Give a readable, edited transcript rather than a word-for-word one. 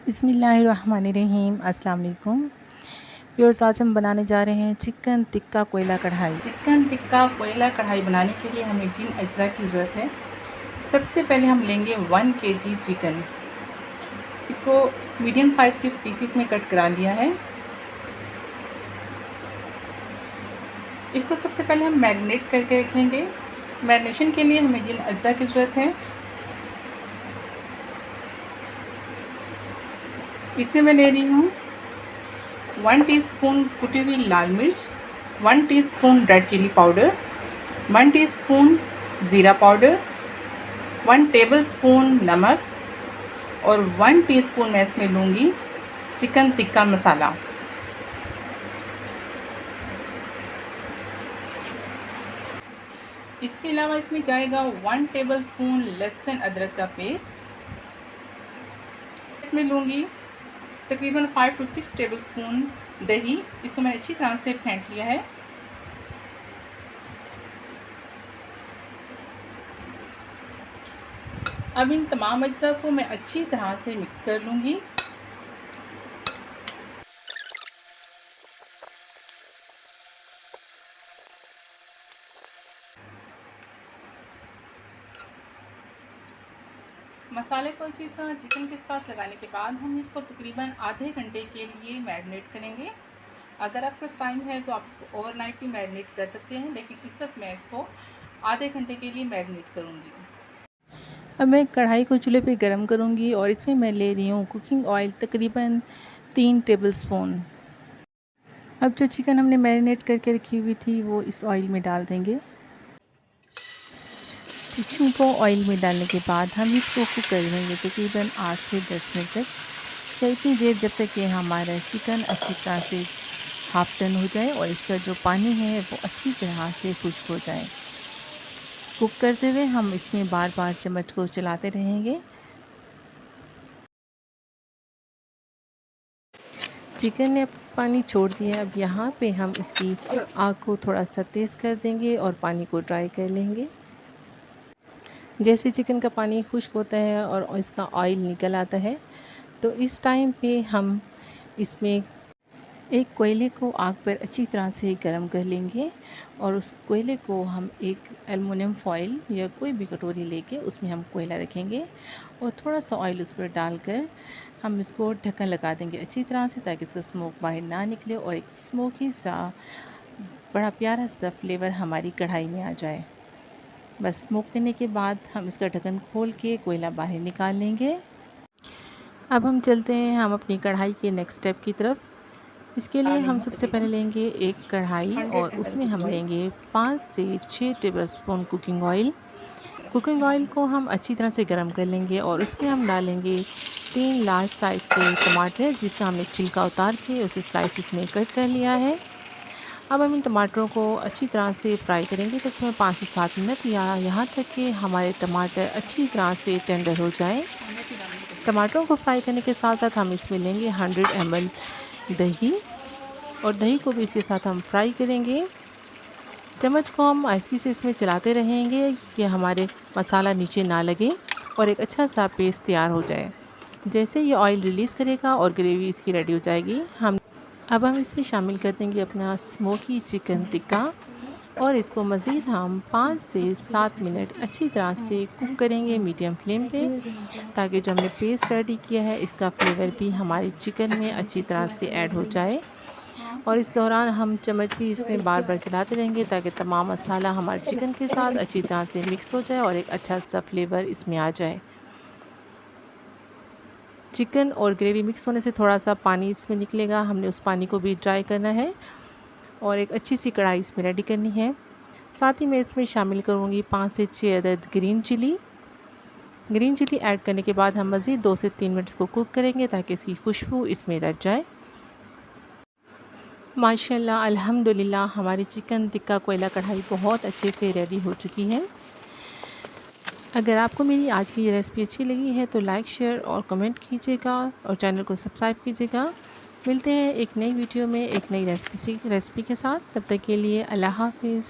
बिस्मिल्लाहिर्रहमानिर्रहीम। अस्सलाम वालेकुम व्यूअर्स, आज हम बनाने जा रहे हैं चिकन टिक्का कोयला कढ़ाई। चिकन टिक्का कोयला कढ़ाई बनाने के लिए हमें जिन अज्जा की ज़रूरत है, सबसे पहले हम लेंगे 1 kg चिकन। इसको मीडियम साइज़ के पीसीस में कट करा लिया है। इसको सबसे पहले हम मैरिनेट करके रखेंगे। मैरिनेशन के लिए हमें जिन अज्जा की ज़रूरत है, इसमें मैं ले रही हूँ 1 टीस्पून कुटी हुई लाल मिर्च, 1 teaspoon red chilli powder, 1 teaspoon ज़ीरा पाउडर, 1 टेबलस्पून नमक और 1 टीस्पून मैं इसमें लूँगी चिकन टिक्का मसाला। इसके अलावा इसमें जाएगा 1 टेबलस्पून लहसुन अदरक का पेस्ट। इसमें लूँगी तकरीबन 5 to 6 टेबलस्पून दही। इसको मैंने अच्छी तरह से फेंट लिया है। अब इन तमाम अज्जा को मैं अच्छी तरह से मिक्स कर लूँगी। मसाले को अच्छी तरह चिकन के साथ लगाने के बाद हम इसको तकरीबन आधे घंटे के लिए मैरिनेट करेंगे। अगर आपके पास टाइम है तो आप इसको ओवरनाइट भी मैरिनेट कर सकते हैं, लेकिन इस वक्त मैं इसको आधे घंटे के लिए मैरिनेट करूँगी। अब मैं कढ़ाई को चूल्हे पे गरम करूँगी और इसमें मैं ले रही हूँ कुकिंग ऑयल तकरीबन 3 टेबलस्पून। अब जो चिकन हमने मैरिनेट करके रखी हुई थी वो इस ऑयल में डाल देंगे। चिकन को ऑयल में डालने के बाद हम इसको कुक कर लेंगे तकरीबन 8 से 10 मिनट तक, या इतनी देर जब तक कि हमारा चिकन अच्छी तरह से हाफ टन हो जाए और इसका जो पानी है वो अच्छी तरह से खुश्क हो जाए। कुक करते हुए हम इसमें बार बार चम्मच को चलाते रहेंगे। चिकन ने पानी छोड़ दिया। अब यहाँ पे हम इसकी आग को थोड़ा सा तेज़ कर देंगे और पानी को ड्राई कर लेंगे। जैसे चिकन का पानी खुश्क होता है और इसका ऑयल निकल आता है, तो इस टाइम पे हम इसमें एक कोयले को आग पर अच्छी तरह से गर्म कर लेंगे और उस कोयले को हम एक एल्युमिनियम फॉइल या कोई भी कटोरी लेके उसमें हम कोयला रखेंगे और थोड़ा सा ऑयल उस पर डालकर हम इसको ढक्कन लगा देंगे अच्छी तरह से, ताकि इसका स्मोक बाहर ना निकले और एक स्मोकी सा बड़ा प्यारा सा फ्लेवर हमारी कढ़ाई में आ जाए। बस स्मोक देने के बाद हम इसका ढक्कन खोल के कोयला बाहर निकाल लेंगे। अब हम चलते हैं हम अपनी कढ़ाई के नेक्स्ट स्टेप की तरफ। इसके लिए हम सबसे पहले लेंगे एक कढ़ाई और उसमें हम लेंगे 5 से 6 tablespoon cooking oil. Cooking oil को हम अच्छी तरह से गर्म कर लेंगे और उसमें हम डालेंगे 3 लार्ज साइज़ के टमाटर, जिसका हमने छिलका उतार के उसे स्लाइसिस में कट कर लिया है। अब हम इन टमाटरों को अच्छी तरह से फ्राई करेंगे तकरीबन 5 से 7 मिनट, या यहाँ तक कि हमारे टमाटर अच्छी तरह से टेंडर हो जाएं। टमाटरों को फ्राई करने के साथ साथ हम इसमें लेंगे 100 ml दही और दही को भी इसके साथ हम फ्राई करेंगे। चम्मच को हम आहिस्ते से इसमें चलाते रहेंगे कि हमारे मसाला नीचे ना लगे और एक अच्छा सा पेस्ट तैयार हो जाए। जैसे ये ऑयल रिलीज़ करेगा और ग्रेवी इसकी रेडी हो जाएगी, अब हम इसमें शामिल कर देंगे अपना स्मोकी चिकन टिक्का और इसको मज़ीद हम 5 से 7 मिनट अच्छी तरह से कुक करेंगे मीडियम फ्लेम पे, ताकि जो हमने पेस्ट रेडी किया है इसका फ्लेवर भी हमारी चिकन में अच्छी तरह से ऐड हो जाए। और इस दौरान हम चम्मच भी इसमें बार बार चलाते रहेंगे ताकि तमाम मसाला हमारे चिकन के साथ अच्छी तरह से मिक्स हो जाए और एक अच्छा सा फ्लेवर इसमें आ जाए। चिकन और ग्रेवी मिक्स होने से थोड़ा सा पानी इसमें निकलेगा, हमने उस पानी को भी ड्राई करना है और एक अच्छी सी कढ़ाई इसमें रेडी करनी है। साथ ही मैं इसमें शामिल करूँगी 5 से 6 अदद green chilli. Green chilli add करने के बाद हम मज़ीद 2 से 3 मिनट इसको कुक करेंगे ताकि इसकी खुशबू इसमें रच जाए। माशाल्लाह अल्हम्दुलिल्लाह हमारी चिकन टिक्का कोयला कढ़ाई बहुत अच्छे से रेडी हो चुकी है। अगर आपको मेरी आज की ये रेसिपी अच्छी लगी है तो लाइक, शेयर और कमेंट कीजिएगा और चैनल को सब्सक्राइब कीजिएगा। मिलते हैं एक नई वीडियो में एक नई रेसिपी के साथ। तब तक के लिए अल्लाह हाफ़िज़।